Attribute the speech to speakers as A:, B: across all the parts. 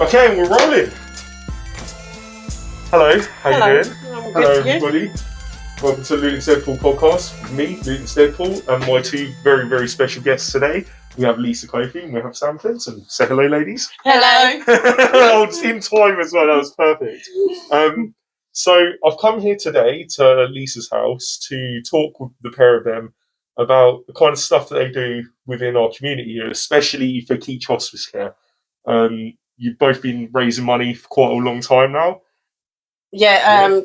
A: Okay, we're rolling. Hello, how you doing?
B: I'm
A: Hello,
B: good,
A: everybody. Welcome to Lutons Deadpool podcast with me, Lutons Deadpool, and my two very, very special guests today. We have Lisa Coffey and we have Sam Fensome. Say hello, ladies.
B: Hello.
A: Oh, it's in time as well. That was perfect. So I've come here today to Lisa's house to talk with the pair of them about the kind of stuff that they do within our community, especially for Keech Hospice Care. You've both been raising money for quite a long time now.
B: Yeah,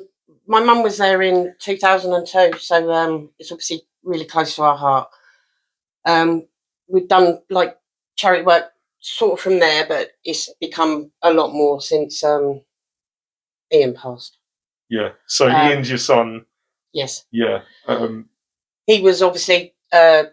B: my mum was there in 2002, so it's obviously really close to our heart. We've done like charity work sort of from there, but it's become a lot more since Ian passed.
A: Yeah. So Ian's your son.
B: Yes.
A: Yeah.
B: He was obviously Santa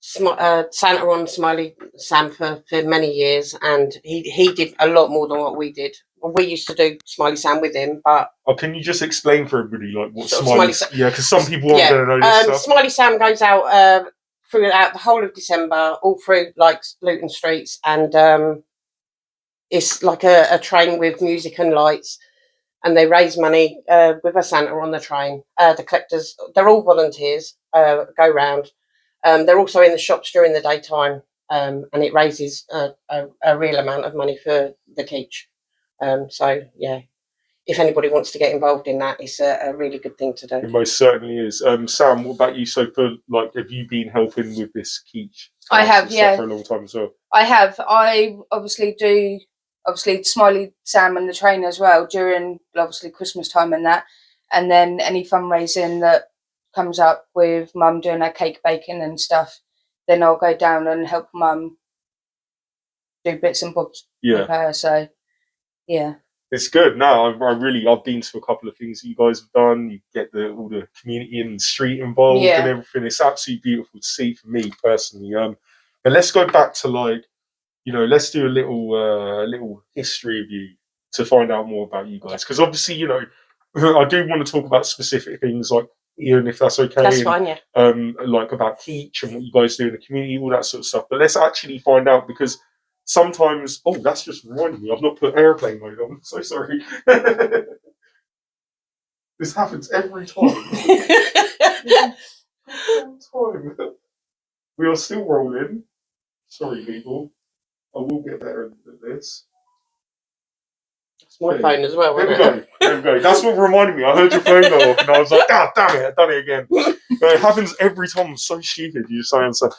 B: on Smiley Sam for many years, and he did a lot more than what we did. We used to do Smiley Sam with him, but
A: can you just explain for everybody like what
B: Smiley
A: Sam? Yeah, because some people aren't going to know this stuff.
B: Smiley Sam goes out throughout the whole of December, all through like Luton streets, and it's like a train with music and lights, and they raise money with a Santa on the train. The collectors, they're all volunteers, go round. They're also in the shops during the daytime, and it raises a real amount of money for the Keech. So, yeah, if anybody wants to get involved in that, it's a really good thing to do.
A: It most certainly is. Sam, what about you? So, have you been helping with this Keech?
C: I have, yeah,
A: for a long time as well.
C: I have. I obviously do. Obviously, Smiley Sam and the train as well during obviously Christmas time and that, and then any fundraising that comes up with Mum doing her cake baking and stuff, then I'll go down and help Mum do bits and bobs with her. So, yeah.
A: It's good. No, I've been to a couple of things that you guys have done. You get all the community and the street involved and everything. It's absolutely beautiful to see for me personally. But let's go back to let's do a little history of you to find out more about you guys. Because obviously, I do want to talk about specific things like Ian, if that's okay.
B: That's fine, yeah.
A: Like about Keech and what you guys do in the community, all that sort of stuff. But let's actually find out because sometimes, that's just reminding me, I've not put airplane mode on. I'm so sorry. This happens every time. Every time. We are still rolling. Sorry, people. I will get better at this.
B: It's my phone as well.
A: There we go. That's what reminded me. I heard your phone go off and I was like, damn it, I've done it again. But it happens every time. I'm so stupid. You just saying so.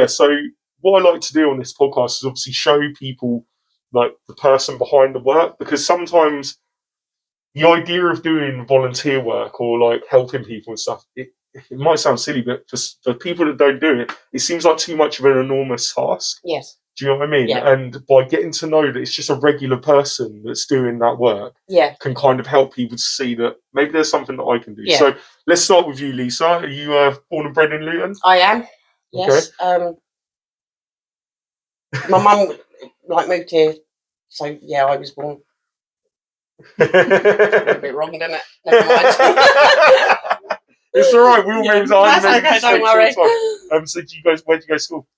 A: So what I like to do on this podcast is obviously show people like the person behind the work, because sometimes the idea of doing volunteer work or like helping people and stuff, it might sound silly, but for people that don't do it, it seems like too much of an enormous task.
B: Yes.
A: Do you know what I mean?
B: Yeah.
A: And by getting to know that it's just a regular person that's doing that work, can kind of help people to see that maybe there's something that I can do. Yeah. So let's start with you, Lisa. Are you born and bred in Luton?
B: I am. Yes. Okay. My mum moved here, so yeah, I was born. A bit wrong, didn't it? Never mind.
A: It's all right. We all make
B: That's okay. Don't worry.
A: So where do you go to school?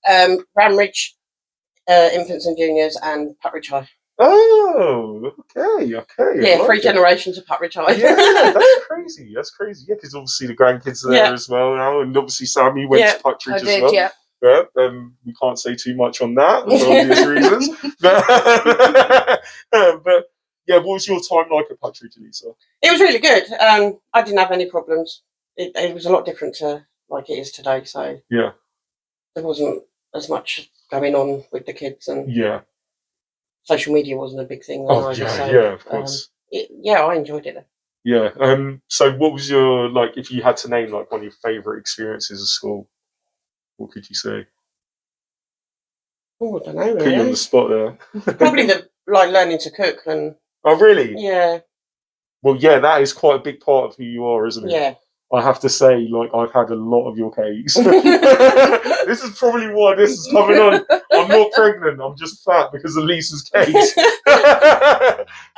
B: Bramridge, Infants and Juniors, and Putridge High.
A: Oh, okay.
B: Yeah, 3 generations of Putridge High.
A: Yeah, that's crazy. Yeah, because obviously the grandkids are there as well now, and obviously Sammy went to Putridge as well. Yeah. Yeah, we can't say too much on that for obvious reasons. But yeah, what was your time like at Putridge, Lisa?
B: It was really good. I didn't have any problems. It was a lot different to like it is today. So
A: yeah,
B: there wasn't as much going on with the kids, and social media wasn't a big thing then either.
A: Of course.
B: I enjoyed it.
A: Yeah. So what was your if you had to name one of your favourite experiences at school? What could you say?
B: Oh, I don't know. Really.
A: Put you on the spot there.
B: Probably learning to cook and.
A: Oh really?
B: Yeah.
A: Well, yeah, that is quite a big part of who you are, isn't it?
B: Yeah.
A: I have to say, I've had a lot of your cakes. This is probably why this is coming on. I'm not pregnant. I'm just fat because of Lisa's cakes.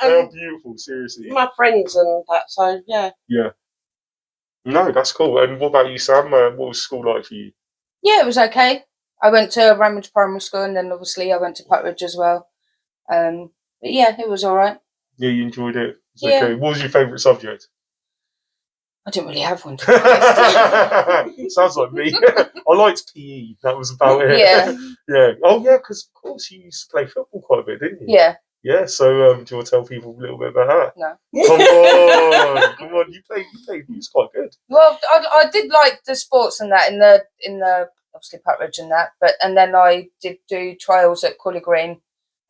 A: They're beautiful, seriously.
B: My friends and that, so yeah.
A: Yeah. No, that's cool. And what about you, Sam? What was school like for you?
C: Yeah, it was okay. I went to Bramridge Primary School, and then obviously I went to Putridge as well. But yeah, it was all right.
A: Yeah, you enjoyed it. It's
C: Yeah.
A: okay. What was your favourite subject?
C: I didn't really have one, to be honest.
A: Sounds like me. I liked PE. That was about it.
C: Yeah.
A: Yeah. Oh, yeah, because of course you used to play football quite a bit, didn't you?
C: Yeah.
A: Yeah. So, do you want to tell people a little bit about that?
C: No.
A: Come on. You played. You was quite good.
C: Well, I did like the sports and that in the obviously Putridge and that, and then I did do trials at Colley Green,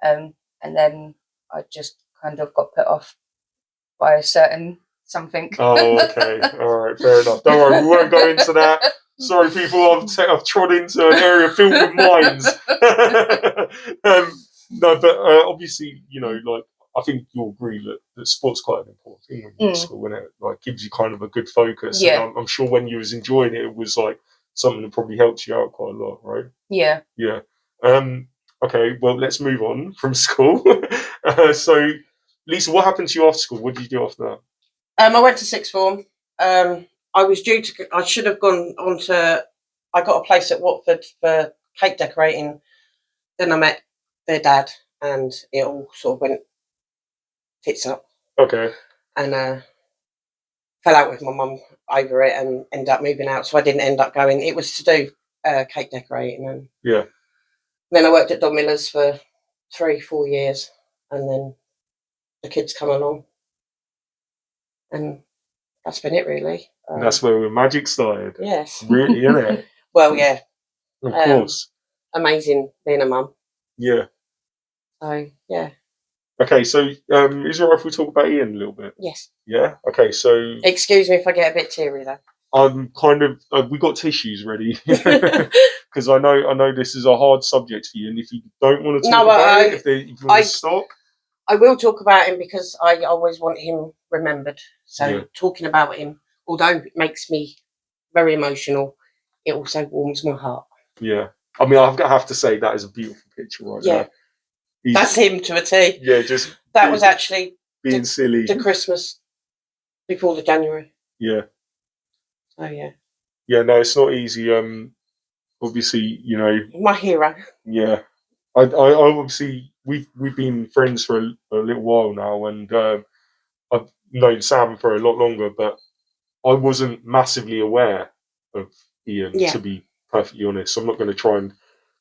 C: and then I just kind of got put off by a certain something.
A: Oh, okay. All right. Fair enough. Don't worry. We won't go into that. Sorry, people. I've trod into an area filled with mines. No, but obviously, like I think you'll agree that sport's quite an important thing when you're at school, and it like gives you kind of a good focus.
C: Yeah.
A: And I'm sure when you was enjoying it, it was like something that probably helped you out quite a lot, right?
C: Yeah.
A: Yeah. Okay. Well, let's move on from school. So, Lisa, what happened to you after school? What did you do after that?
B: I went to sixth form. I was due to. I should have gone on to. I got a place at Watford for cake decorating. Then I met their dad, and it all sort of went tits up.
A: Okay.
B: And fell out with my mum over it, and ended up moving out. So I didn't end up going. It was to do cake decorating, and
A: Yeah.
B: then I worked at Don Miller's for 3-4 years, and then the kids come along, and that's been it really.
A: And that's where the magic started.
B: Yes.
A: Really, innit?
B: Well, yeah.
A: Of course.
B: Amazing being a mum.
A: Yeah.
B: So, yeah.
A: Okay, so is it all right if we talk about Ian a little bit?
B: Yes.
A: Yeah? Okay, so...
B: Excuse me if I get a bit teary, though.
A: I'm kind of... we got tissues ready. Because I know this is a hard subject for you, and if you don't want to talk about it, if you want to stop...
B: I will talk about him because I always want him remembered. So talking about him, although it makes me very emotional, it also warms my heart.
A: Yeah. I mean, I have to say that is a beautiful picture right now.
B: That's him to a T.
A: Yeah, just...
B: That was actually...
A: being silly.
B: The Christmas before the January.
A: Yeah.
B: Oh, yeah.
A: Yeah, no, it's not easy. Obviously,
B: my hero.
A: Yeah. I obviously... We've been friends for a little while now, and I've known Sam for a lot longer, but I wasn't massively aware of Ian, to be perfectly honest. I'm not going to try and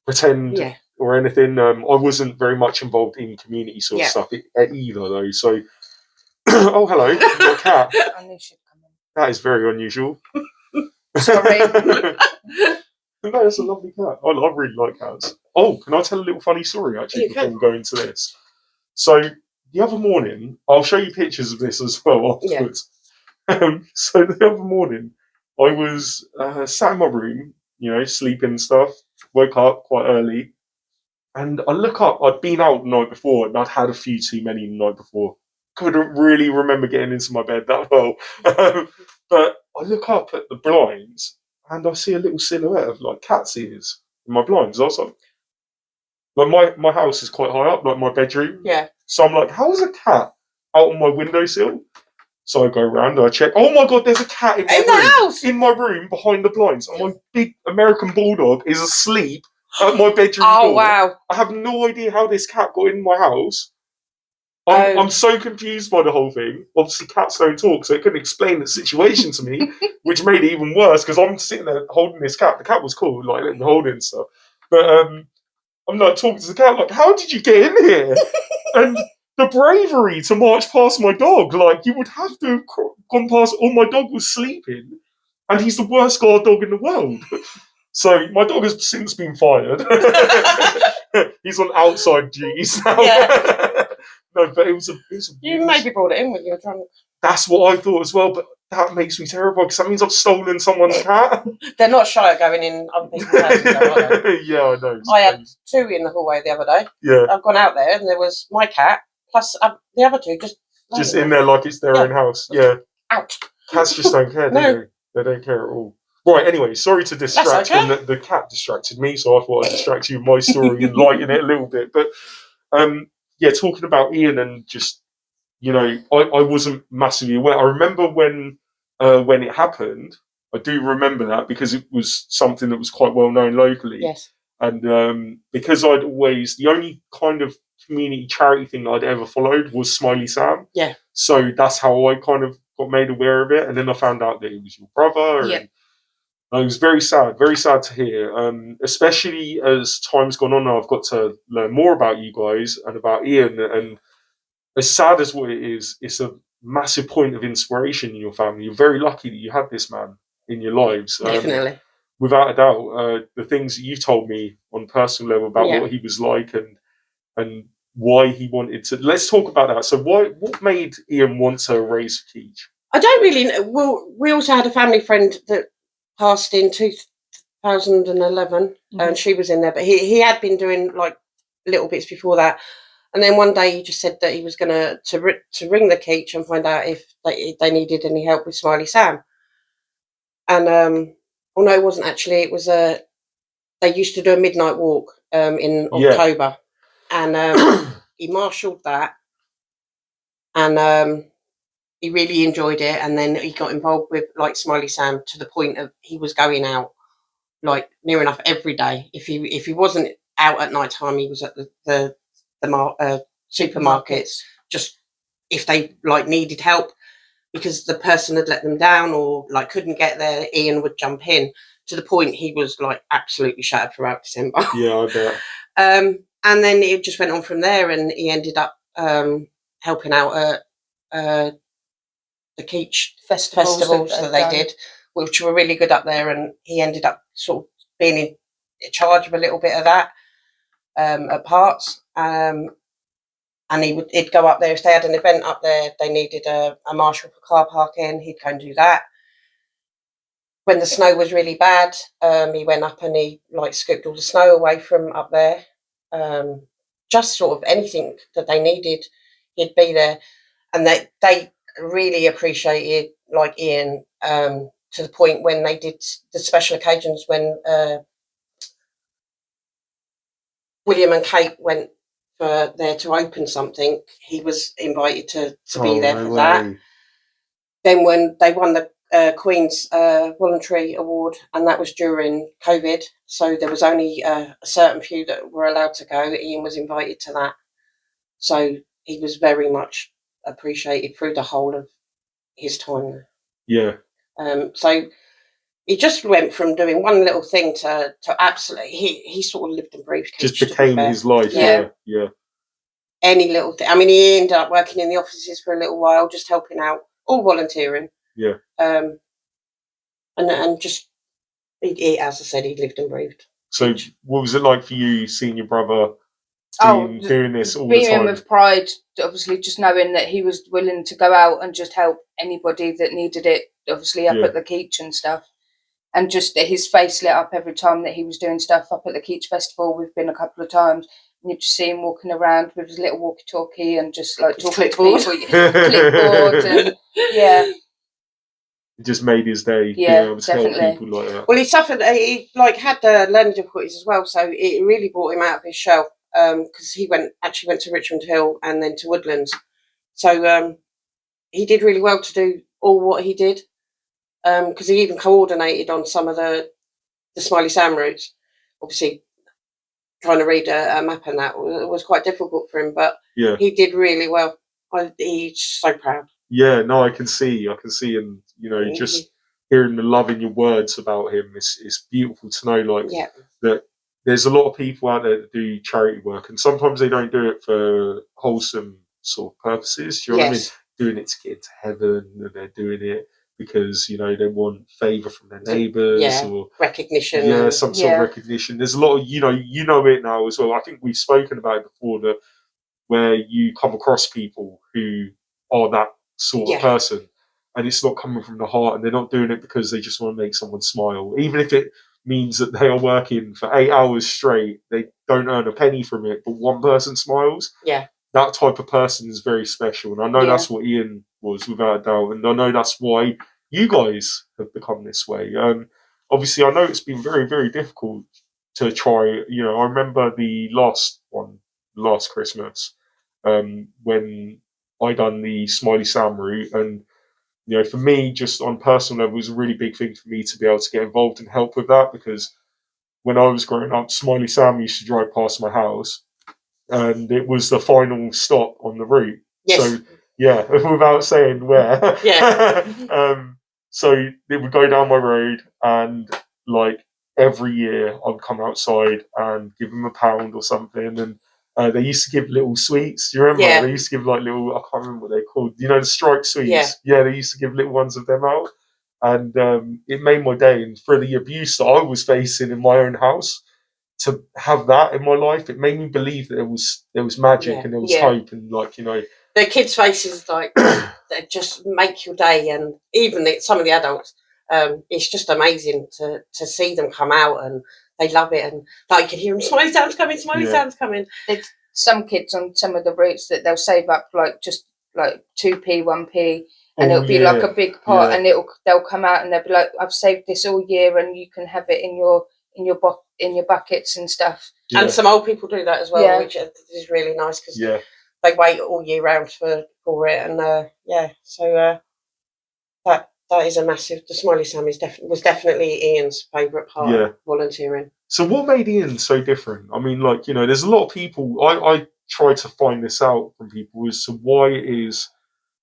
A: pretend or anything. I wasn't very much involved in community sort of stuff either, though. So, oh, hello, you've got a cat.
C: I knew she'd come in.
A: That is very unusual.
C: Sorry.
A: No, that's a lovely cat. I really like cats. Oh, can I tell a little funny story, actually, before we go into this? So, the other morning, I'll show you pictures of this as well afterwards. So, the other morning, I was sat in my room, sleeping and stuff, woke up quite early, and I look up, I'd been out the night before, and I'd had a few too many the night before. Couldn't really remember getting into my bed that well. But I look up at the blinds, and I see a little silhouette of like cat's ears in my blinds. I was like my house is quite high up, like my bedroom.
B: Yeah.
A: So I'm like, how is a cat out on my windowsill? So I go around and I check. Oh my god, there's a cat in my room.
B: The house.
A: In my room behind the blinds. And my big American bulldog is asleep at my bedroom door.
B: Oh wow.
A: I have no idea how this cat got in my house. I'm so confused by the whole thing. Obviously, cats don't talk, so it couldn't explain the situation to me, which made it even worse because I'm sitting there holding this cat. The cat was cool, like letting me hold it and stuff. But I'm like talking to the cat, like, "How did you get in here?" And the bravery to march past my dog, like you would have to have gone past. Oh, my dog was sleeping, and he's the worst guard dog in the world. So my dog has since been fired. He's on outside duties now. Yeah. No, but it was a
B: you maybe brought it in when you were drunk.
A: That's what I thought as well, but that makes me terrified because that means I've stolen someone's cat.
B: They're not shy at going in other people's houses, though, are they?
A: Yeah, I know.
B: I had 2 in the hallway the other day.
A: Yeah.
B: I've gone out there and there was my cat plus the other 2 just
A: in there like it's their own house. Yeah.
B: Out.
A: Cats just don't care, do they? They don't care at all. Right, anyway, sorry to distract from the cat distracted me, so I thought I'd distract you with my story and lighten it a little bit. But yeah, talking about Ian and just, I wasn't massively aware. I remember when it happened, I do remember that because it was something that was quite well known locally.
B: Yes.
A: And because I'd always, the only kind of community charity thing that I'd ever followed was Smiley Sam.
B: Yeah.
A: So that's how I kind of got made aware of it. And then I found out that it was your brother.
C: Yeah.
A: And it was very sad to hear. Especially as time's gone on, I've got to learn more about you guys and about Ian. And as sad as what it is, it's a massive point of inspiration in your family. You're very lucky that you have this man in your lives.
B: Definitely.
A: Without a doubt, the things that you told me on a personal level about what he was like and why he wanted to. Let's talk about that. So, what made Ian want to raise Keech?
B: I don't really know. Well, we also had a family friend that passed in 2011, and she was in there, but he had been doing like little bits before that. And then one day he just said that he was going to ring the Keech and find out if they needed any help with Smiley Sam. And oh no, it wasn't actually. It was they used to do a midnight walk in October, and he marshalled that, and he really enjoyed it. And then he got involved with like Smiley Sam to the point of he was going out like near enough every day. If he wasn't out at night time, he was at the supermarkets, just if they like needed help because the person had let them down or like couldn't get there, Ian would jump in, to the point he was like absolutely shattered throughout December.
A: Yeah, I bet.
B: And then it just went on from there, and he ended up helping out at the Keech festivals that they did, which were really good up there, and he ended up sort of being in charge of a little bit of that at parts. And he'd go up there if they had an event up there. They needed a marshal for car parking. He'd go and do that. When the snow was really bad, he went up and he like scooped all the snow away from up there. Just sort of anything that they needed, he'd be there. And they really appreciated like Ian to the point when they did the special occasions when William and Kate went for there to open something, he was invited to be there for that. Then when they won the Queen's voluntary award, and that was during COVID, so there was only a certain few that were allowed to go. Ian was invited to that, so he was very much appreciated through the whole of his time there.
A: Yeah.
B: So he just went from doing one little thing to absolutely. He sort of lived and breathed.
A: Just became his life. Yeah.
B: Any little thing. I mean, he ended up working in the offices for a little while, just helping out, all volunteering.
A: Yeah.
B: And just, he, as I said, he lived and breathed.
A: So, what was it like for you seeing your brother doing this all the time?
C: Being with pride, obviously, just knowing that he was willing to go out and just help anybody that needed it, obviously, up at the Keech and stuff. And just his face lit up every time that he was doing stuff up at the Keech Festival. We've been a couple of times. And you just see him walking around with his little walkie-talkie and just like talking to people. Clipboard and
A: It just made his day.
C: Yeah,
A: being able to help people like that.
B: Well, he suffered. He like had learning difficulties as well, so it really brought him out of his shell. Because he actually went to Richmond Hill and then to Woodlands, so he did really well to do all what he did. Because he even coordinated on some of the Smiley Sam routes. Obviously, trying to read a map and that was quite difficult for him, but he did really well. He's so proud.
A: Yeah, no, I can see, and just hearing the love in your words about him, it's beautiful to know, like that. There's a lot of people out there that do charity work, and sometimes they don't do it for wholesome sort of purposes. Do you know what I mean? Doing it to get into heaven, and they're doing it because they want favour from their neighbours or
B: recognition.
A: Yeah, some sort of recognition. There's a lot of you know it now as well. I think we've spoken about it before, that where you come across people who are that sort of person, and it's not coming from the heart, and they're not doing it because they just want to make someone smile, even if it means that they are working for 8 hours straight. They don't earn a penny from it, but one person smiles.
B: Yeah.
A: That type of person is very special, and I know that's what Ian was, without a doubt, and I know that's why you guys have become this way. Obviously, I know it's been very, very difficult to try. I remember the last Christmas, when I done the Smiley Sam route, and for me, just on personal level, it was a really big thing for me to be able to get involved and help with that, because when I was growing up, Smiley Sam used to drive past my house, and it was the final stop on the route.
B: Yes.
A: So yeah, without saying where.
B: Yeah.
A: So it would go down my road, and like every year I'd come outside and give them £1 or something, and they used to give little sweets. Do you remember?
B: Yeah.
A: They used to give like little, I can't remember what they're called. You know, the striped sweets.
B: Yeah.
A: Yeah, they used to give little ones of them out, and it made my day. And for the abuse that I was facing in my own house, to have that in my life, it made me believe that there was magic and there was hope, and like, you know,
B: the kids' faces like that just make your day, and even some of the adults, it's just amazing to see them come out, and they love it, and like you can hear them, Smiley Sam's coming, Smiley Sam's coming.
C: There's some kids on some of the routes that they'll save up like just like 2p, 1p, and it'll be like a big pot, and they'll come out and they'll be like, I've saved this all year, and you can have it in your buckets and stuff.
B: Yeah. And some old people do that as well, which is really nice because they wait all year round for it, and so that is a massive. The Smiley Sam was definitely Ian's favourite part of volunteering.
A: So what made Ian so different? I mean, like, you know, there's a lot of people. I try to find this out from people as to why it is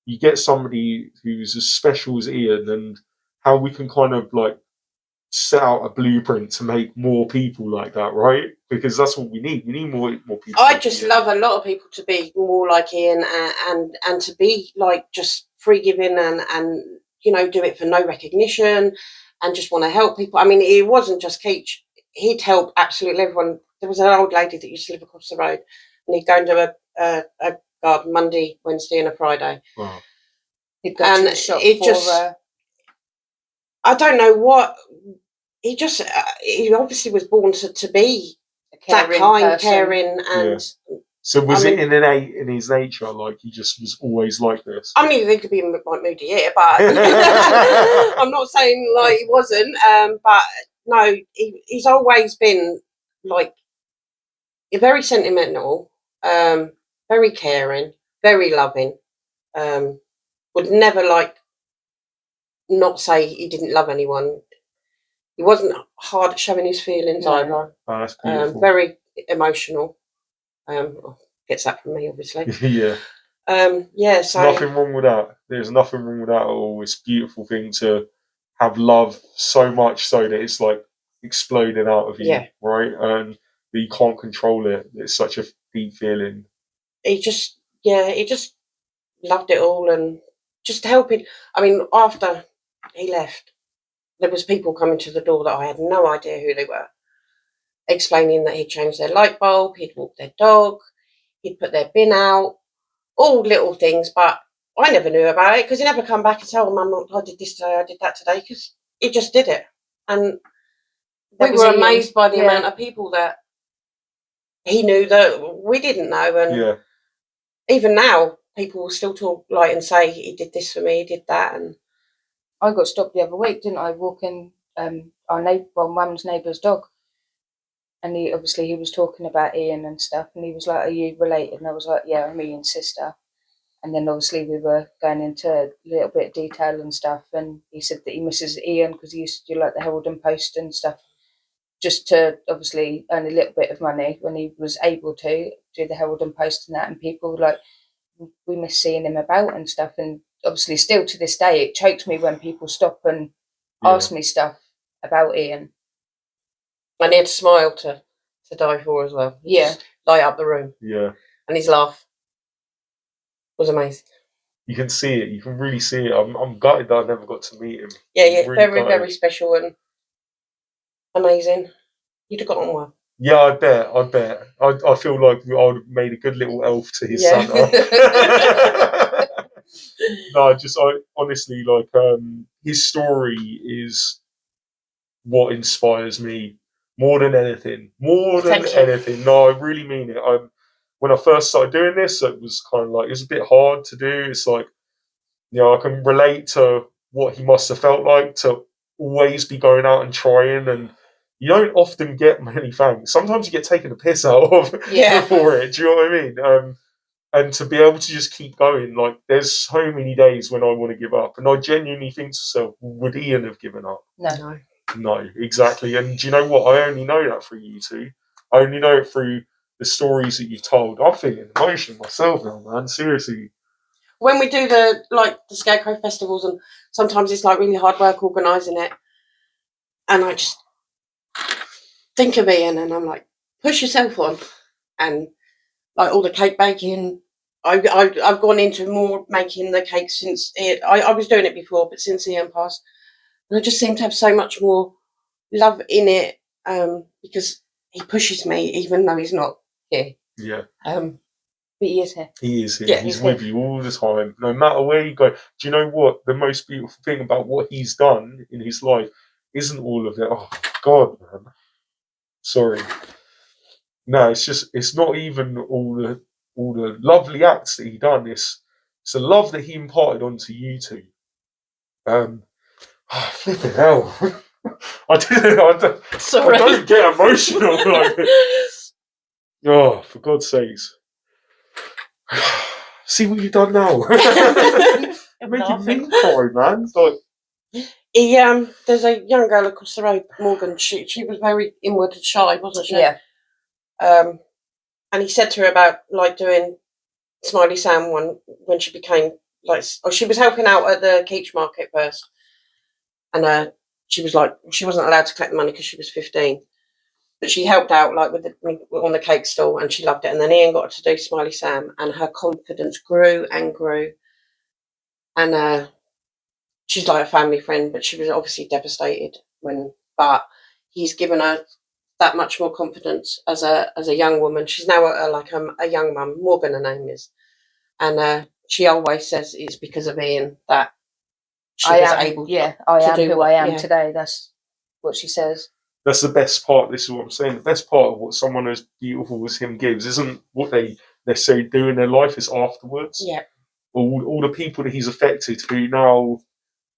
A: you get somebody who's as special as Ian, and how we can kind of like set out a blueprint to make more people like that, right? Because that's what we need. We need more people.
B: I just love a lot of people to be more like Ian, and to be like just free giving, and you know, do it for no recognition, and just want to help people. I mean, it wasn't just Keech. He'd help absolutely everyone. There was an old lady that used to live across the road, and he'd go and do a garden Monday, Wednesday, and a Friday.
A: Wow.
C: He'd go to the shop
B: I don't know what. He obviously was born to be that kind, caring, and.
A: Yeah. So was it in his nature, like he just was always like this?
B: I mean, he could be like moody here, but I'm not saying like he wasn't. But no, he's always been like very sentimental, very caring, very loving. Would never like not say he didn't love anyone. He wasn't hard at showing his feelings either.
A: Oh, that's beautiful.
B: Very emotional. Gets that from me, obviously.
A: Yeah.
B: So
A: nothing wrong with that. There's nothing wrong with that at all. It's a beautiful thing to have love so much so that it's like exploding out of you, right? And you can't control it. It's such a deep feeling.
B: He just loved it all, and just helping. I mean, after he left, there was people coming to the door that I had no idea who they were, explaining that he'd changed their light bulb, he'd walked their dog, he'd put their bin out, all little things, but I never knew about it because he never come back and said, "Oh, Mum, I did this today, I did that today," because he just did it. And we were amazed by the amount of people that he knew that we didn't know. And even now, people will still talk like and say, "He did this for me, he did that." And
C: I got stopped the other week, didn't I, walking Mum's neighbour's dog. And he was talking about Ian and stuff, and he was like, "Are you related?" And I was like, "Yeah, I'm Ian's sister." And then obviously we were going into a little bit of detail and stuff, and he said that he misses Ian because he used to do like the Herald and Post and stuff, just to obviously earn a little bit of money when he was able to do the Herald and Post and that. And people like, we miss seeing him about and stuff. And obviously still to this day, it chokes me when people stop and ask me stuff about Ian.
B: And he had a smile to die for as well. Just light up the room.
A: Yeah.
B: And his laugh was amazing.
A: You can see it. You can really see it. I'm gutted that I never got to meet him.
B: Yeah, really very special and amazing. You'd have got on well.
A: Yeah, I bet. I feel like I would have made a good little elf to his Santa. No, I honestly, like, his story is what inspires me more than anything. No, I really mean it. When I first started doing this, it was kind of like, it was a bit hard to do. It's like, you know, I can relate to what he must have felt like to always be going out and trying, and you don't often get many thanks. Sometimes you get taken a piss out of for it. Do you know what I mean? And to be able to just keep going, like, there's so many days when I want to give up, and I genuinely think to myself, would Ian have given up?
B: No.
A: No, exactly. And do you know what? I only know that through you two. I only know it through the stories that you've told. I'm feeling emotional myself now, man. Seriously.
B: When we do the Scarecrow festivals, and sometimes it's like really hard work organising it, and I just think of Ian, and I'm like, push yourself on, and like all the cake baking. I've gone into more making the cake since I was doing it before, but since Ian passed, and I just seem to have so much more love in it because he pushes me even though he's not here.
A: Yeah.
C: But he is here.
A: He is here.
B: Yeah,
A: he's with you all the time, no matter where you go. Do you know what? The most beautiful thing about what he's done in his life isn't all of it. Oh, God, man. Sorry. No, it's not even all the lovely acts that he done. It's the love that he imparted onto you two. Flipping hell. I don't get emotional like this. Oh, for God's sakes. See what you've done now. You're making me cry, man. It's like,
B: there's a young girl across the road, Morgan. She was very inward and shy, wasn't she?
C: Yeah.
B: And he said to her about like doing Smiley Sam one when she became like, she was helping out at the Keech market first, and she was like, she wasn't allowed to collect the money because she was 15. But she helped out like on the cake stall, and she loved it. And then Ian got her to do Smiley Sam, and her confidence grew and grew. And she's like a family friend, but she was obviously devastated but he's given her that much more confidence as a young woman. She's now a young mum. Morgan, her name is, and she always says it's because of Ian that she was able.
C: Yeah, I am
B: do
C: who
B: what,
C: I am
B: yeah.
C: today. That's what she says.
A: that's the best part. This is what I'm saying. The best part of what someone as beautiful as him gives isn't what they necessarily do in their life, it's afterwards.
B: Yeah.
A: All the people that he's affected who now,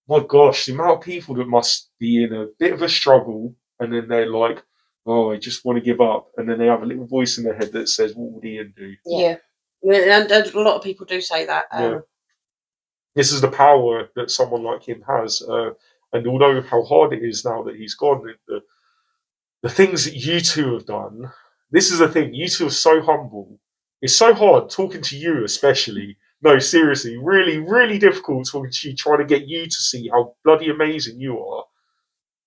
A: my gosh, the amount of people that must be in a bit of a struggle, and then they're like, oh, I just want to give up. And then they have a little voice in their head that says, what would Ian do?
B: Yeah. And a lot of people do say that.
A: This is the power that someone like him has. And although how hard it is now that he's gone, the things that you two have done, this is the thing, you two are so humble. It's so hard talking to you, especially. No, seriously, really, really difficult talking to you, trying to get you to see how bloody amazing you are.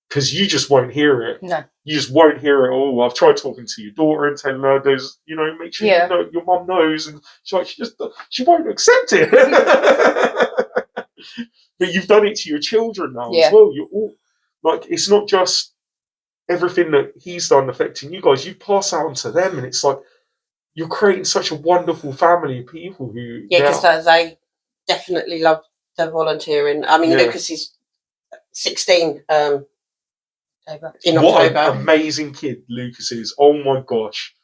A: Because you just won't hear it.
C: No.
A: You just won't hear it all. I've tried talking to your daughter and telling her there's, make sure you know, your mum knows, and she won't accept it. But you've done it to your children now as well. You're all like, it's not just everything that he's done affecting you guys. You pass out to them, and it's like you're creating such a wonderful family of people who.
B: Yeah, because they definitely love the volunteering. I mean, Lucas is 16. In October.
A: What an amazing kid Lucas is. Oh my gosh.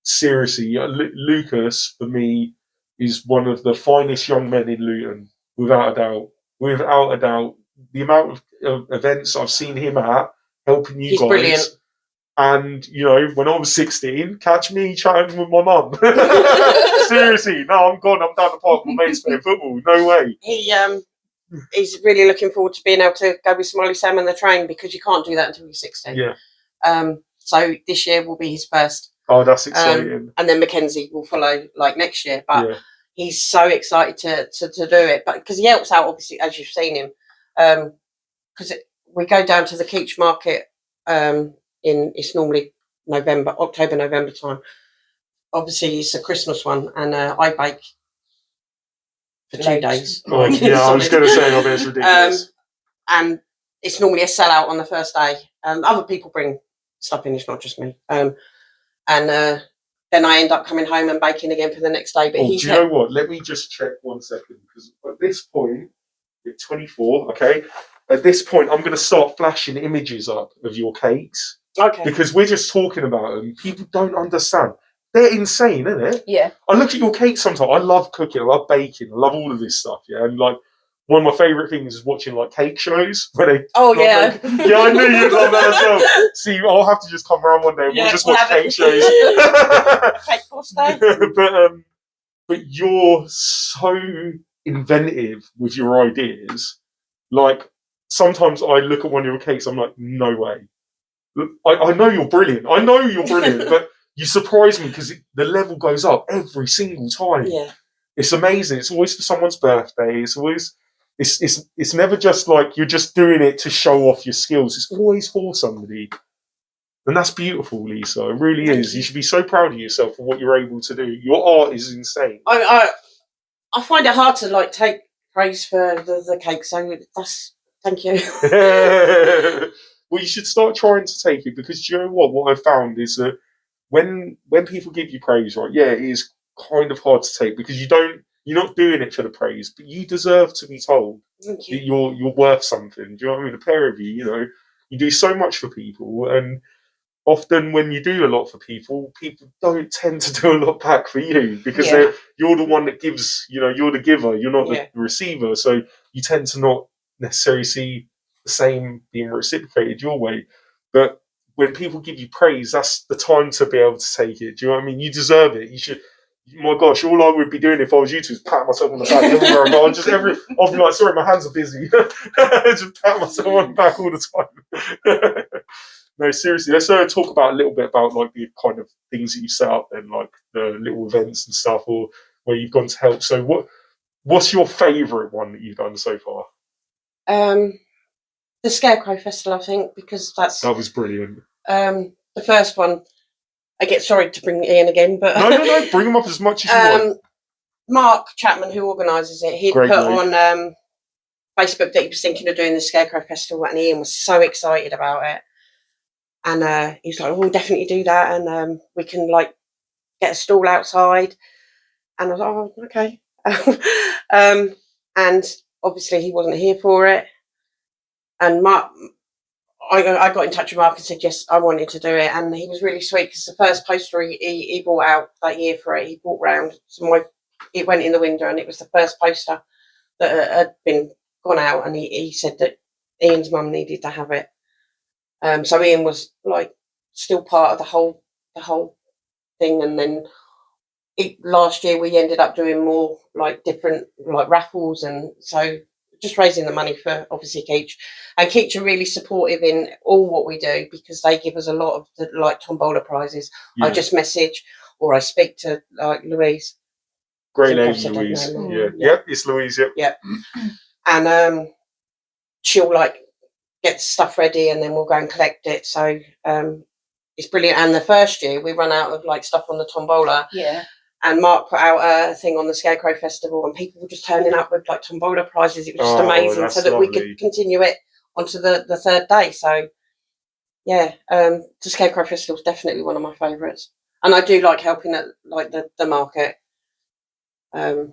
A: Seriously, Lucas, for me, is one of the finest young men in Luton, without a doubt. Without a doubt. The amount of events I've seen him at, helping you guys.
B: Brilliant.
A: And, when I was 16, catch me chatting with my mum. Seriously, no, I'm gone. I'm down the park with my mates playing football. No way.
B: He's really looking forward to being able to go with Smiley Sam on the train, because you can't do that until you're 16.
A: Yeah.
B: So this year will be his first.
A: Oh, that's exciting.
B: And then Mackenzie will follow like next year. But he's so excited to do it. But because he helps out, obviously, as you've seen him. Because we go down to the Keech market it's normally October, November time. Obviously, it's a Christmas one, and I bake for 2 days.
A: Oh, yeah, I was going to say, I mean, it's ridiculous.
B: And it's normally a sellout on the first day. Other people bring stuff in, it's not just me. And then I end up coming home and baking again for the next day. But
A: do you know what? Let me just check 1 second, because at this point, you're 24, okay? At this point, I'm going to start flashing images up of your cakes.
B: Okay.
A: Because we're just talking about them. People don't understand. They're insane, isn't it?
C: Yeah.
A: I look at your cakes sometimes. I love cooking. I love baking. I love all of this stuff. Yeah. And like, one of my favourite things is watching like cake shows where they.
B: Oh yeah.
A: Yeah, I knew you'd love that as well. See, I'll have to just come around one day and we'll just watch cake shows.
B: Cake course day.
A: But you're so inventive with your ideas. Like, sometimes I look at one of your cakes, I'm like, no way. I know you're brilliant. But you surprise me because the level goes up every single time.
B: Yeah.
A: It's amazing. It's always for someone's birthday. It's always it's never just like you're just doing it to show off your skills. It's always for somebody. And that's beautiful, Lisa. It really
B: Thank
A: is.
B: you.
A: You should be so proud of yourself for what you're able to do. Your art is insane.
B: I find it hard to like take praise for the cake, so that's thank you.
A: Well, you should start trying to take it because do you know what? What I've found is that when people give you praise, right? Yeah, it is kind of hard to take because you're not doing it for the praise, but you deserve to be told
B: Thank
A: that
B: you.
A: you're worth something. Do you know what I mean? The pair of you, you do so much for people, and often when you do a lot for people, people don't tend to do a lot back for you because you're the one that gives. You're the giver. You're not the receiver, so you tend to not necessarily see the same being reciprocated your way. But when people give you praise, that's the time to be able to take it. Do you know what I mean? You deserve it. You should. My gosh, all I would be doing if I was you two is pat myself on the back everywhere I go. I'll be like, sorry, my hands are busy. Just pat myself on the back all the time. No, seriously, let's talk about a little bit about like the kind of things that you set up and like the little events and stuff, or where you've gone to help. So, what's your favourite one that you've done so far?
B: The Scarecrow Festival, I think, because
A: That was brilliant.
B: the first one. I get sorry to bring Ian again, but
A: no, bring them up as much as you want.
B: Mark Chapman, who organises it, he put on Facebook that he was thinking of doing the Scarecrow Festival, and Ian was so excited about it. And he's like, we'll definitely do that, and we can like get a stall outside. And I was like, oh, okay. And obviously he wasn't here for it. And Mark, I got in touch with Mark and said, yes, I wanted to do it. And he was really sweet because the first poster he brought out that year for it, he brought round. So it went in the window, and it was the first poster that had been gone out. And he said that Ian's mum needed to have it. So Ian was like still part of the whole thing. And then last year we ended up doing more like different like raffles, and so just raising the money for obviously Keech. And Keech are really supportive in all what we do because they give us a lot of the like tombola prizes. I just message or I speak to like Louise.
A: Great lady, Louise. Yeah, it's Louise.
B: Yep. And she'll like get stuff ready, and then we'll go and collect it. So it's brilliant. And the first year we run out of like stuff on the tombola.
C: Yeah.
B: And Mark put out a thing on the Scarecrow Festival, and people were just turning up with like tombola prizes. It was just amazing, so that we could continue it onto the third day. So yeah, the Scarecrow Festival is definitely one of my favourites, and I do like helping at like the market. And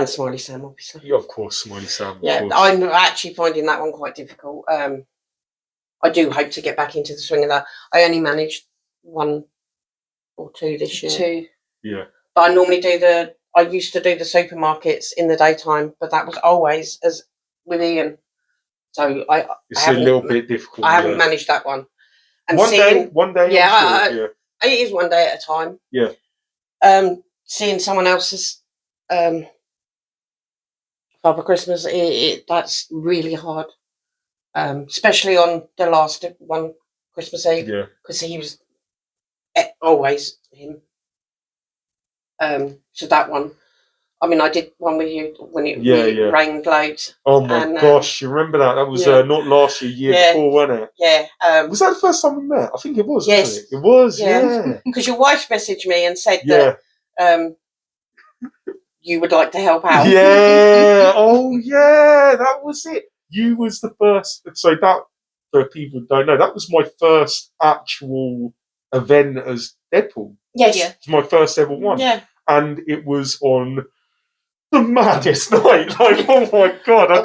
B: Smiley Sam, obviously.
A: Yeah, of course, Smiley Sam.
B: Yeah, I'm actually finding that one quite difficult. I do hope to get back into the swing of that. I only managed 1 or 2 this year.
C: 2.
A: Yeah.
B: But I used to do the supermarkets in the daytime, but that was always as with Ian. So
A: it's a little bit difficult.
B: I haven't managed that one. And
A: one day.
B: Yeah, it is one day at a time.
A: Yeah.
B: Seeing someone else's Father Christmas, that's really hard. Especially on the last one, Christmas Eve.
A: Yeah.
B: Because he was always him. So that one, I mean, I did one with you when it rained loads.
A: Oh my gosh, you remember that? That was not last year before, wasn't it?
B: Yeah.
A: Was that the first time we met? I think it was.
B: Yes,
A: wasn't it? It was. Yeah.
B: Because your wife messaged me and said that you would like to help out.
A: Yeah. Oh yeah, that was it. You was the first. So that, for people who don't know, that was my first actual event as Deadpool.
B: Yes.
C: Yeah.
A: It's my first ever one.
B: Yeah.
A: And it was on the maddest night. Like, oh my God, I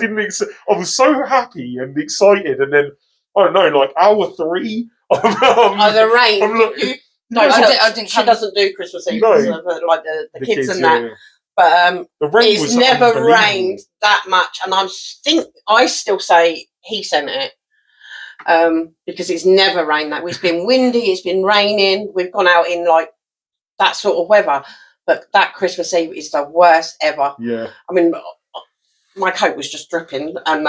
A: was so happy and excited. And then, I don't know, like hour 3.
B: The rain.
C: I didn't.
B: She doesn't do Christmas Eve, like the kids and that.
A: Yeah.
B: But
A: the rain
B: it's never rained that much, and I still say he sent it. Because it's never rained that. It's been windy, it's been raining, we've gone out in like that sort of weather, but that Christmas Eve is the worst ever.
A: Yeah.
B: I mean, my coat was just dripping, and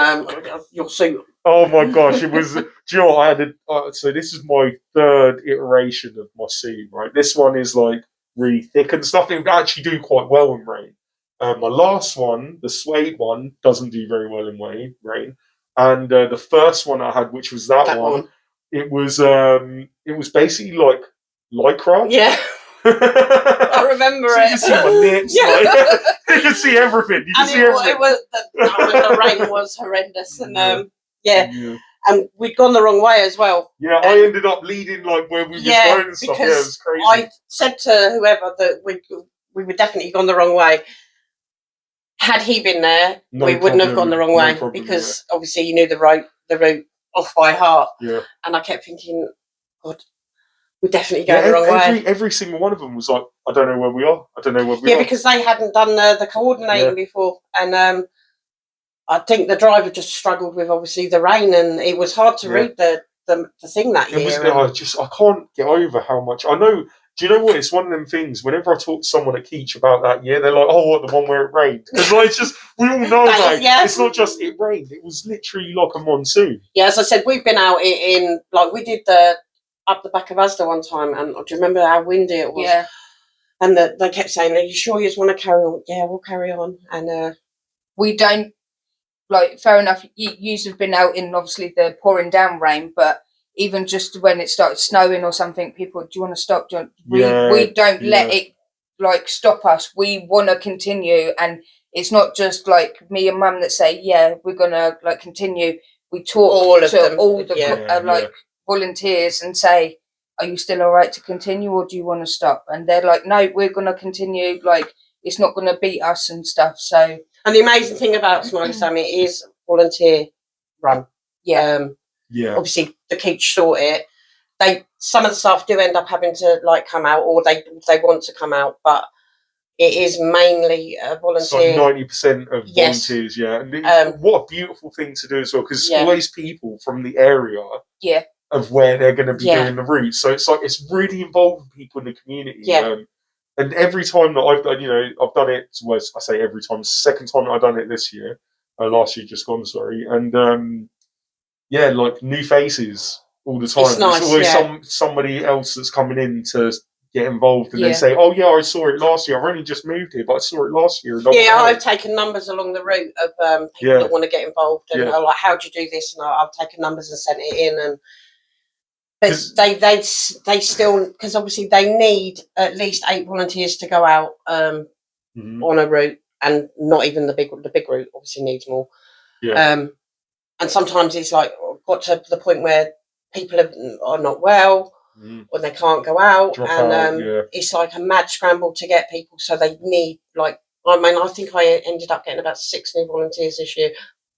B: your suit.
A: Oh my gosh, it was. Do you know what I had? So this is my third iteration of my suit. Right, this one is like really thick and stuff. It would actually do quite well in rain. My last one, the suede one, doesn't do very well in rain. And the first one I had, which was that one, it was basically like lycra.
B: Yeah. I remember
A: so
B: it.
A: You can see my nips.
B: Yeah.
A: Like, you can see everything. You can see everything.
B: It was the rain was horrendous, and and we'd gone the wrong way as well.
A: Yeah, I ended up leading like where we was going and stuff. Yeah, it was crazy.
B: I said to whoever that we were definitely gone the wrong way. Had he been there, we wouldn't have gone the wrong way because obviously you knew the route off by heart.
A: Yeah.
B: And I kept thinking, God, we're definitely going the wrong way.
A: Every single one of them was like, I don't know where we are. I don't know where we are.
B: Yeah, because they hadn't done the coordinating before, and I think the driver just struggled with obviously the rain, and it was hard to read the thing that year.
A: I can't get over how much I know. Do you know what? It's one of them things. Whenever I talk to someone at Keech about that year, they're like, "Oh, what, the one where it rained?" Because like, it's just we all know that it's not just it rained. It was literally like a monsoon.
B: Yeah, as I said, we've been out in like we did up the back of Asda one time, and do you remember how windy it was?
C: Yeah.
B: And they kept saying, "Are you sure you just want to carry on?" Yeah, we'll carry on. And
C: we don't. Like, fair enough, yous have been out in obviously the pouring down rain, but even just when it started snowing or something, people, do you want to stop? We don't let it like stop us. We want to continue, and it's not just like me and Mum that say, yeah, we're gonna like continue. We talk all the volunteers and say, are you still all right to continue, or do you want to stop? And they're like, no, we're gonna continue. Like, it's not gonna beat us and stuff. So.
B: And the amazing thing about Smiley Sammy is volunteer run.
C: Yeah.
B: Obviously, the Keech sort it. Some of the staff do end up having to like come out, or they want to come out, but it is mainly volunteer.
A: So 90% of volunteers, And what a beautiful thing to do as well, because it's always people from the area. Of where they're going to be doing the route. So it's like it's really involving people in the community. And every time that I've done, I've done it. Well, I say every time. It's the second time that I've done it this year. Last year just gone, sorry. And like new faces all the time.
B: It's nice,
A: There's always somebody else that's coming in to get involved, and they say, "Oh yeah, I saw it last year. I've only just moved here, but I saw it last year."
B: I've taken numbers along the route of people that want to get involved, and are like, "How do you do this?" And I've taken numbers and sent it in, and. But they still, because obviously they need at least 8 volunteers to go out on a route, and not even the big route obviously needs more. And sometimes it's like got to the point where people are not well or they can't go out, it's like a mad scramble to get people. So they need I think I ended up getting about 6 new volunteers this year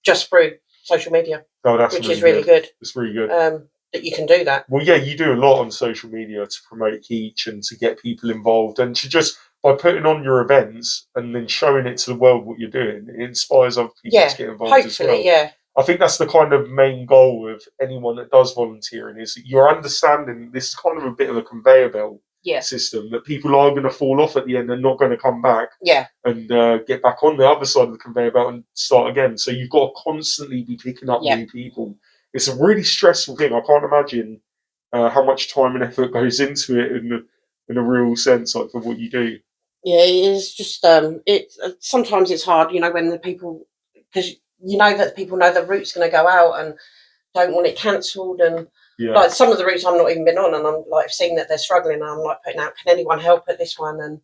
B: just through social media, which is really good.
A: It's really good.
B: That you can do that.
A: Well, yeah, you do a lot on social media to promote Keech and to get people involved, and to just by putting on your events and then showing it to the world what you're doing, it inspires other people to get involved as well. I think that's the kind of main goal of anyone that does volunteering, is you're understanding this is kind of a bit of a conveyor belt system, that people are going to fall off at the end and not going to come back and get back on the other side of the conveyor belt and start again. So you've got to constantly be picking up new people. It's a really stressful thing. I can't imagine how much time and effort goes into it in a real sense, like for what you do.
B: Yeah, it is just sometimes it's hard, when the people, because that people know the route's going to go out and don't want it cancelled, and like some of the routes I'm not even been on, and I'm like seeing that they're struggling, and I'm like putting out, can anyone help at this one? And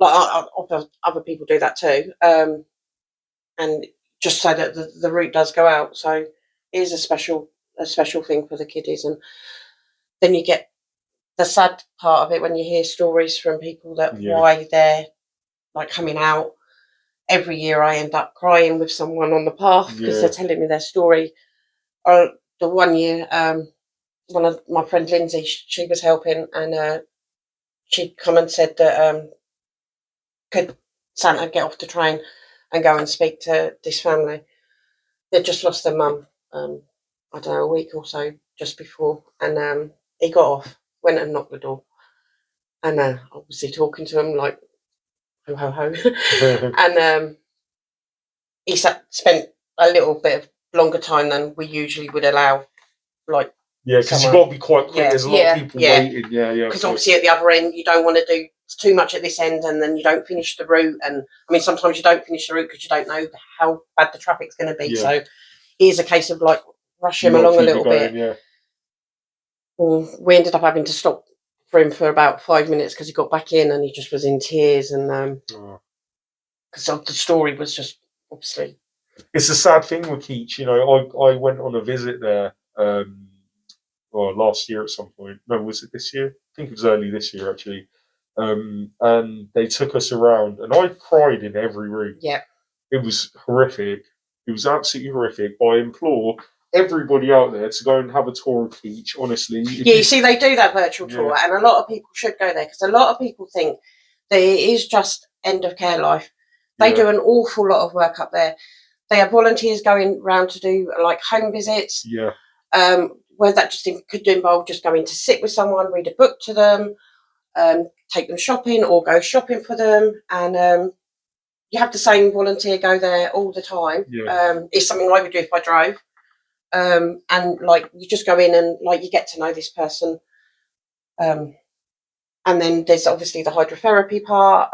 B: like other people do that too, and just so that the route does go out. So it is a special thing for the kiddies. And then you get the sad part of it when you hear stories from people that why they're like coming out. Every year I end up crying with someone on the path because they're telling me their story. The one year, one of my friend Lindsay, she was helping, and she'd come and said that could Santa get off the train and go and speak to this family. They'd just lost their mum, I don't know, a week or so just before, and he got off, went and knocked the door, and obviously talking to him like ho ho ho, and he spent a little bit of longer time than we usually would allow. Like,
A: yeah, because you've
B: someone-
A: got to be quite quick.
B: Yeah.
A: There's a lot of people
B: Yeah.
A: waiting. Yeah, yeah.
B: Because obviously at the other end, you don't want to do too much at this end, and then you don't finish the route. And I mean, sometimes you don't finish the route because you don't know how bad the traffic's going to be.
A: Yeah.
B: So it is a case of like rush him
A: You gotta
B: along a
A: keep it
B: little
A: going,
B: bit.
A: Yeah.
B: We ended up having to stop for him for about 5 minutes because he got back in and he just was in tears, and because the story was just obviously.
A: It's a sad thing with Keech. You know, I went on a visit there. Last year at some point. No, was it this year? I think it was early this year actually. And they took us around, and I cried in every room.
B: Yeah.
A: It was horrific. It was absolutely horrific. But I implore everybody out there to go and have a tour of Keech. Honestly.
B: Yeah, you see, they do that virtual tour, and a lot of people should go there because a lot of people think that it is just end of care life. They do an awful lot of work up there. They have volunteers going around to do like home visits.
A: Yeah.
B: Where that just could involve just going to sit with someone, read a book to them, take them shopping or go shopping for them. And you have the same volunteer go there all the time.
A: Yeah.
B: It's something I would do if I drove. And like you just go in and like you get to know this person. And then there's obviously the hydrotherapy part.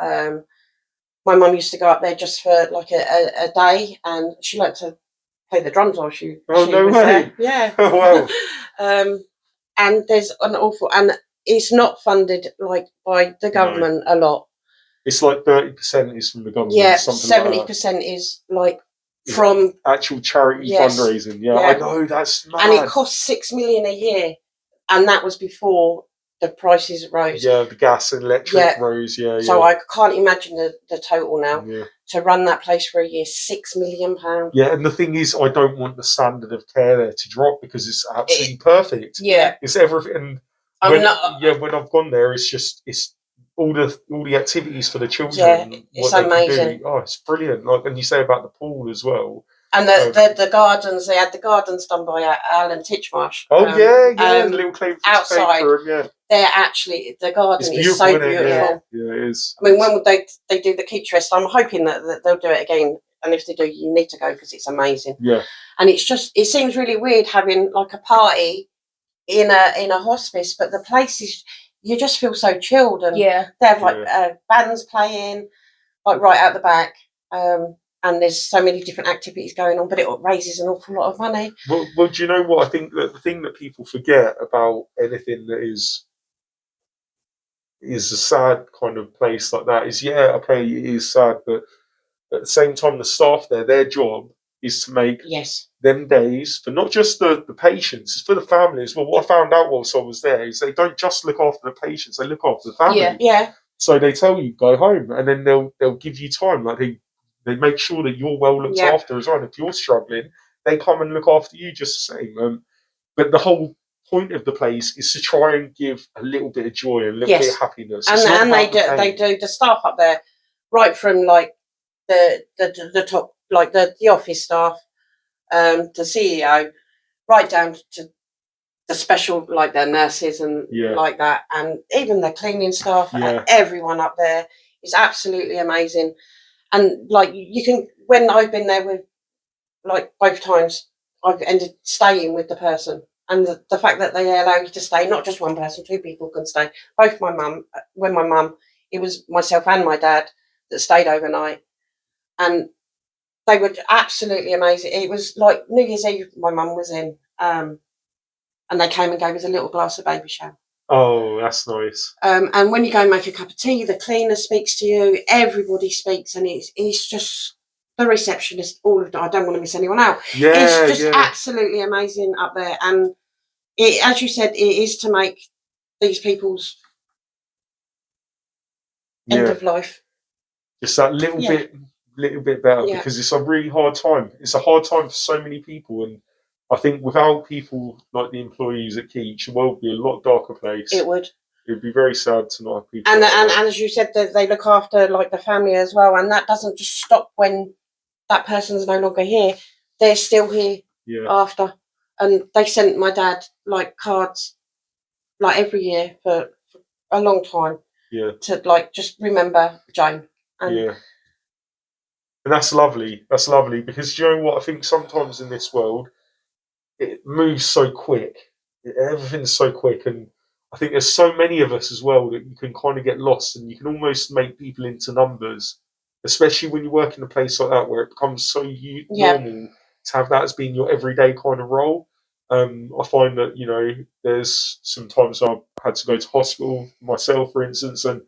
B: My mum used to go up there just for like a day, and she liked to play the drums while she
A: no
B: was
A: way.
B: there. Yeah.
A: Oh,
B: wow. And there's an awful, and it's not funded like by the government a lot.
A: It's like 30% is from the government.
B: Yeah,
A: something
B: 70% is like from
A: actual charity fundraising. Yeah, I know, that's mad.
B: And it costs 6 million a year, and that was before the prices rose.
A: Yeah, the gas and electric rose. Yeah,
B: so I can't imagine the total now.
A: Yeah.
B: To run that place for a year, £6 million.
A: Yeah, and the thing is, I don't want the standard of care there to drop because it's absolutely perfect.
C: Yeah,
A: it's everything. And when I've gone there, it's all the activities for the children.
B: Yeah, it's amazing.
A: Oh, it's brilliant. Like, and you say about the pool as well.
B: And the gardens, they had the gardens done by Alan Titchmarsh.
A: Oh, the little claim
B: outside. They're actually, the garden is so beautiful.
A: Yeah, it is.
B: I mean, when they do the Keech Fest, I'm hoping that they'll do it again. And if they do, you need to go because it's amazing.
A: Yeah.
B: And it's just, it seems really weird having like a party in a hospice, but the place is, you just feel so chilled. And they have like bands playing, like right out the back. And there's so many different activities going on, but it raises an awful lot of money.
A: Well, do you know what? I think that the thing that people forget about anything that is a sad kind of place like that is, it is sad, but at the same time, the staff there, their job is to make them days for not just the patients, it's for the families. Well, what I found out whilst I was there is they don't just look after the patients, they look after the family.
B: Yeah.
A: So they tell you, go home, and then they'll give you time. Like they make sure that you're well looked after as well. And if you're struggling, they come and look after you just the same. But the whole point of the place is to try and give a little bit of joy, a little bit of happiness.
B: And they do the staff up there, right from like the top, like the office staff, the CEO, right down to the special, like their nurses and like that, and even the cleaning staff. Everyone up there is absolutely amazing. And like you can, when I've been there with, like both times, I've ended staying with the person. And the fact that they allow you to stay, not just one person, 2 people can stay. Both my mum, it was myself and my dad that stayed overnight. And they were absolutely amazing. It was like New Year's Eve, my mum was in, and they came and gave us a little glass of baby shower.
A: Oh, that's nice.
B: And when you go and make a cup of tea, the cleaner speaks to you, everybody speaks, and it's just the receptionist, all of them. I don't want to miss anyone out. It's just absolutely amazing up there. And it, as you said, it is to make these people's end of life
A: just that little bit better, because it's a really hard time. It's a hard time for so many people, and I think without people like the employees at Keech, the world would be a lot darker place.
B: It would.
A: It would be very sad to not have people.
B: And as you said, they look after like the family as well, and that doesn't just stop when that person's no longer here. They're still here after, and they sent my dad like cards like every year for a long time. To like just remember Jane. And
A: And that's lovely. That's lovely because you know what? I think sometimes in this world, it moves so quick. Everything's so quick, and I think there's so many of us as well that you can kind of get lost, and you can almost make people into numbers, especially when you work in a place like that where it becomes so normal to have that as being your everyday kind of role. I find that there's sometimes I've had to go to hospital myself, for instance, and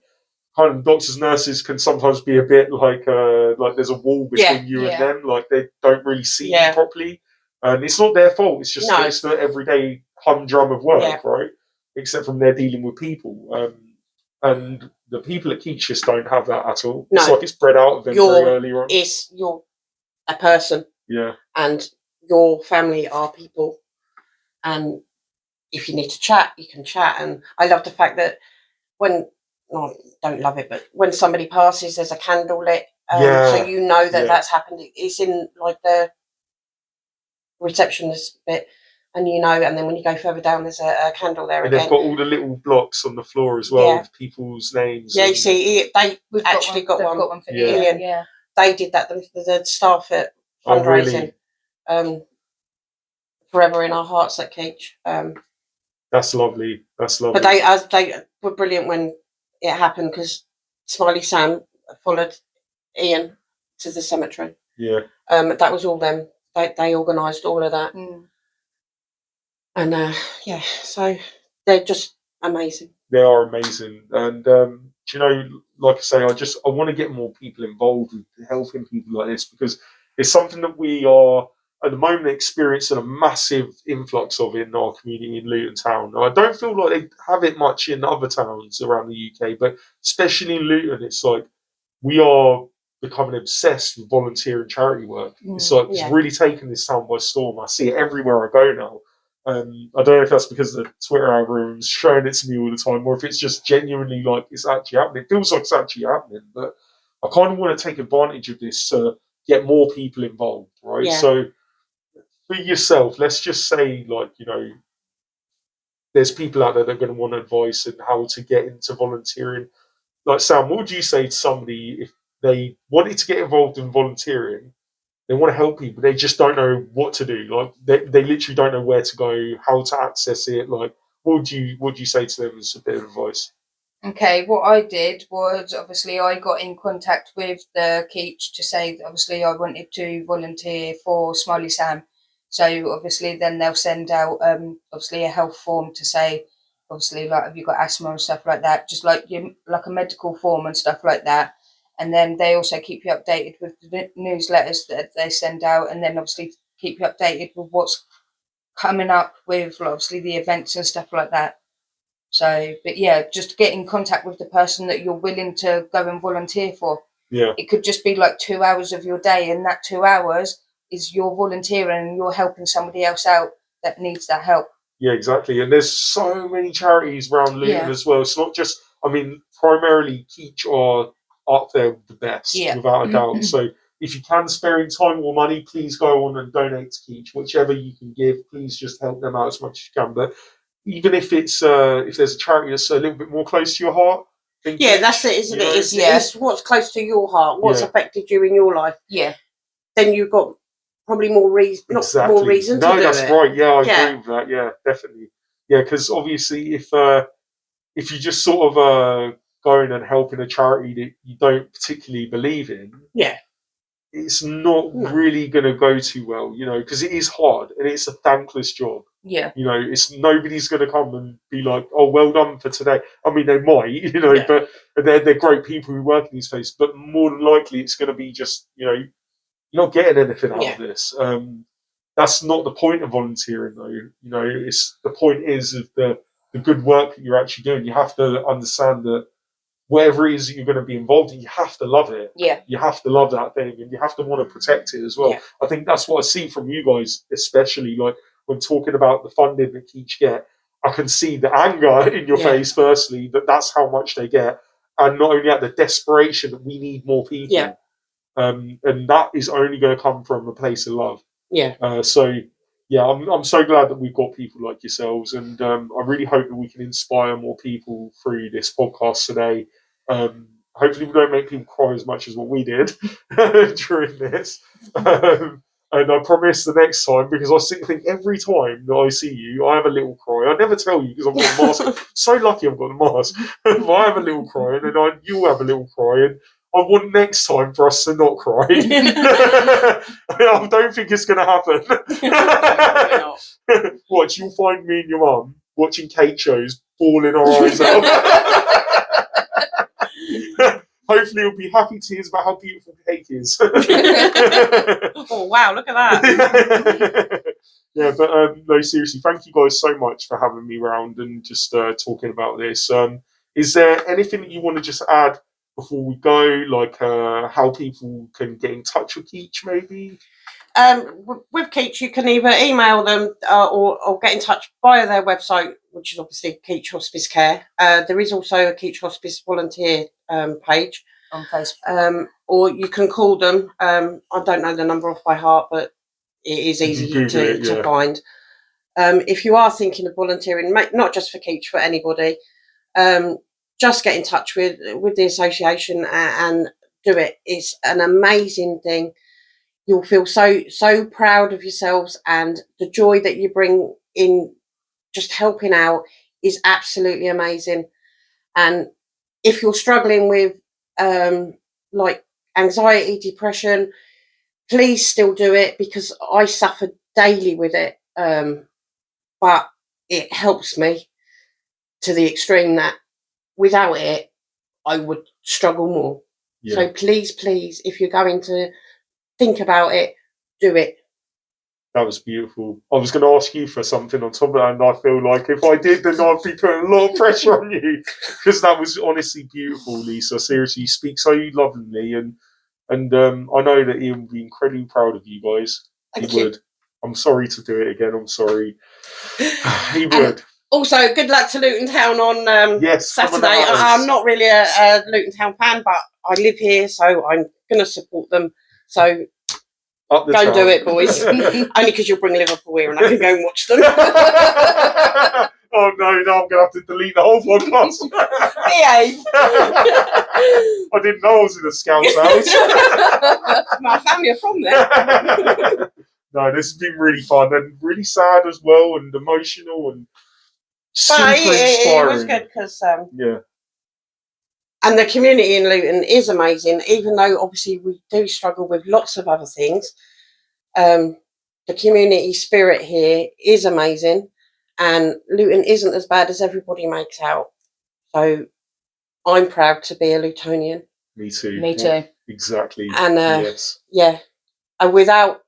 A: kind of doctors, nurses can sometimes be a bit like there's a wall between you and them, like they don't really see you properly, and it's not their fault. It's just it's the everyday humdrum of work, right? Except from they're dealing with people, and the people at Keech just don't have that at all.
B: No.
A: It's like it's bred out of them very early on.
B: You're a person, and your family are people, and if you need to chat, you can chat. And I love the fact that I don't love it, but when somebody passes, there's a candle lit, so you know that that's happened. It's in like the receptionist bit, and and then when you go further down, there's a candle there
A: and
B: again.
A: They've got all the little blocks on the floor as well with people's names.
B: Yeah, you see, we've actually got one
C: for Ian. Yeah,
B: they did that. The staff at fundraising, forever in our hearts at Keech.
A: That's lovely. That's lovely.
B: But they were brilliant when it happened because Smiley Sam followed Ian to the cemetery.
A: Yeah.
B: That was all them. They organised all of that. And so they're just amazing.
A: They are amazing. And like I say, I want to get more people involved with helping people like this because it's something that we are at the moment experiencing a massive influx of in our community in Luton Town. Now, I don't feel like they have it much in other towns around the UK, but especially in Luton, it's like we are becoming obsessed with volunteer and charity work. It's like it's really taken this town by storm. I see it everywhere I go now. I don't know if that's because the Twitter algorithm's showing it to me all the time, or if it's just genuinely like it's actually happening. It feels like it's actually happening, but I kind of want to take advantage of this to get more people involved, right?
B: Yeah.
A: So for yourself, let's just say, there's people out there that are going to want advice on how to get into volunteering. Like, Sam, what would you say to somebody if they wanted to get involved in volunteering? They want to help people, they just don't know what to do. Like, they literally don't know where to go, how to access it. Like, what would you say to them as a bit of advice?
C: Okay, what I did was obviously I got in contact with the Keech to say that obviously I wanted to volunteer for Smiley Sam. So obviously then they'll send out obviously a health form to say obviously like have you got asthma and stuff like that, just like a medical form and stuff like that. And then they also keep you updated with the newsletters that they send out, and then obviously keep you updated with what's coming up with obviously the events and stuff like that. So, but yeah, just get in contact with the person that you're willing to go and volunteer for.
A: Yeah.
C: It could just be like 2 hours of your day, and that 2 hours is you're volunteering and you're helping somebody else out that needs that help.
A: Yeah, exactly. And there's so many charities around Luton as well. It's not just, primarily Keech are up there the best, without a doubt. So if you can spare in time or money, please go on and donate to Keech. Whichever you can give, please just help them out as much as you can. But even if it's if there's a charity that's a little bit more close to your heart,
B: that's it, isn't it? It's what's close to your heart, what's affected you in your life.
C: Yeah.
B: Then you've got probably more reason, more reason to do it.
A: No, that's right. Yeah, I agree with that. Yeah, definitely. Yeah, because obviously, if you just sort of going and helping a charity that you don't particularly believe in, it's not really going to go too well, because it is hard and it's a thankless job.
C: Yeah.
A: It's nobody's going to come and be like, "Oh, well done for today." I mean, they might, but they're great people who work in these places. But more than likely, it's going to be just, you're not getting anything out of this. That's not the point of volunteering, though. It's the point is of the good work that you're actually doing. You have to understand that whatever it is that you're going to be involved in, you have to love it.
C: Yeah.
A: You have to love that thing, and you have to want to protect it as well.
B: Yeah.
A: I think that's what I see from you guys, especially like when talking about the funding that Keech get. I can see the anger in your face, firstly, that's how much they get, and not only that, the desperation that we need more people.
B: Yeah.
A: And that is only going to come from a place of love.
B: Yeah.
A: I'm so glad that we've got people like yourselves, and I really hope that we can inspire more people through this podcast today. hopefully we don't make people cry as much as what we did during this. And I promise the next time, because I think every time that I see you, I have a little cry. I never tell you because I've got a mask. So lucky I've got a mask. But I have a little cry, and then you'll have a little cry. And I want next time for us to not cry. I don't think it's going to happen. Watch, you'll find me and your mum watching Kate shows, bawling our eyes out. Hopefully it'll be happy tears about how beautiful Kate is.
B: Oh wow, look at that.
A: Yeah, but no, seriously, thank you guys so much for having me round and just talking about this. Is there anything that you want to just add before we go, like how people can get in touch with Keech, maybe?
B: With Keech, you can either email them or get in touch via their website, which is obviously Keech Hospice Care. There is also a Keech Hospice volunteer page
C: on Facebook.
B: Or you can call them. I don't know the number off by heart, but it is easy to find. If you are thinking of volunteering, not just for Keech, for anybody, just get in touch with the association and do it. It's an amazing thing. You'll feel so proud of yourselves, and the joy that you bring in just helping out is absolutely amazing. And if you're struggling with like anxiety, depression, please still do it, because I suffer daily with it. But it helps me to the extreme that without it, I would struggle more. Yeah. So please, if you're going to think about it, do it.
A: That was beautiful. I was going to ask you for something on top of that, and I feel like if I did, then I'd be putting a lot of pressure on you, because that was honestly beautiful, Lisa. Seriously, you speak so lovingly, and I know that Ian would be incredibly proud of you guys.
B: Thank
A: you. Would. I'm sorry to do it again. I'm sorry. He would.
B: Also, good luck to Luton Town on Saturday. I'm not really a Luton Town fan, but I live here, so I'm going to support them. So go and do it, boys. Only because you'll bring Liverpool here and I can go and watch them.
A: Oh no, I'm going to have to delete the whole podcast.
B: Behave.
A: I didn't know I was in a Scout's house.
B: My family are from there.
A: No, this has been really fun and really sad as well, and emotional and super inspiring.
B: It was good because
A: yeah.
B: And the community in Luton is amazing, even though obviously we do struggle with lots of other things. The community spirit here is amazing, and Luton isn't as bad as everybody makes out. So I'm proud to be a Lutonian.
A: Me too.
C: Me too.
A: Exactly.
B: And
A: yes.
B: Yeah, and without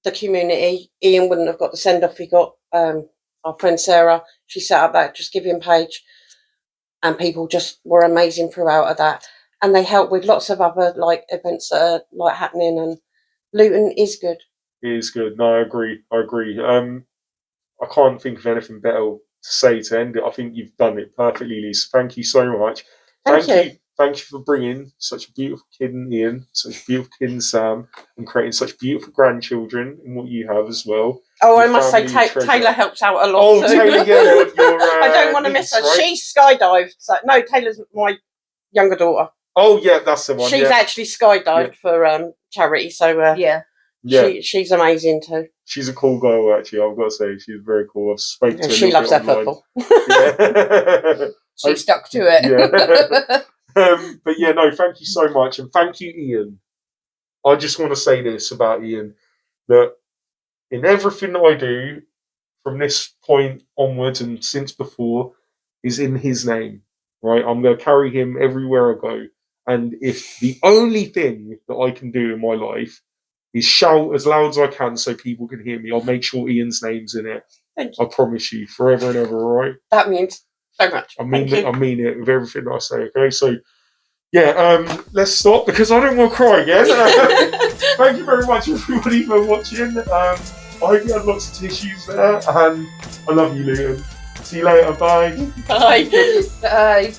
B: the community, Ian wouldn't have got the send off he got. Our friend Sarah, she set up that Just Giving page, and people just were amazing throughout of that. And they help with lots of other like events that are like happening. And Luton is good.
A: It is good. No, I agree. I can't think of anything better to say to end it. I think you've done it perfectly, Lisa. Thank you so much.
B: Thank you.
A: Thank you for bringing such a beautiful kid in Ian, such a beautiful kid in Sam, and creating such beautiful grandchildren in what you have as well.
B: Oh, I must say, Taylor helps out a lot.
A: Oh,
B: too.
A: Taylor, yeah,
B: I don't want to miss her. Right? She skydived. So, no, Taylor's my younger daughter.
A: Oh, yeah, that's the one.
B: She's actually skydived for charity. So,
C: yeah.
B: She's amazing too.
A: She's a cool girl, actually. I've got to say, she's very cool. I've spoken to her.
B: She loves her football.
A: Yeah.
C: She stuck to it.
A: Yeah. But yeah, no, thank you so much. And thank you, Ian. I just want to say this about Ian, that in everything that I do from this point onwards and since before is in his name, right? I'm going to carry him everywhere I go. And if the only thing that I can do in my life is shout as loud as I can so people can hear me, I'll make sure Ian's name's in it.
B: Thank you.
A: I promise you, forever and ever, all right?
B: That means so much.
A: I mean it with everything that I say, okay? So, yeah, let's stop because I don't want to cry again. Thank you very much, everybody, for watching. I hope you had lots of tissues there, and I love you, Luton. See you later. Bye.
B: Bye.
C: Bye.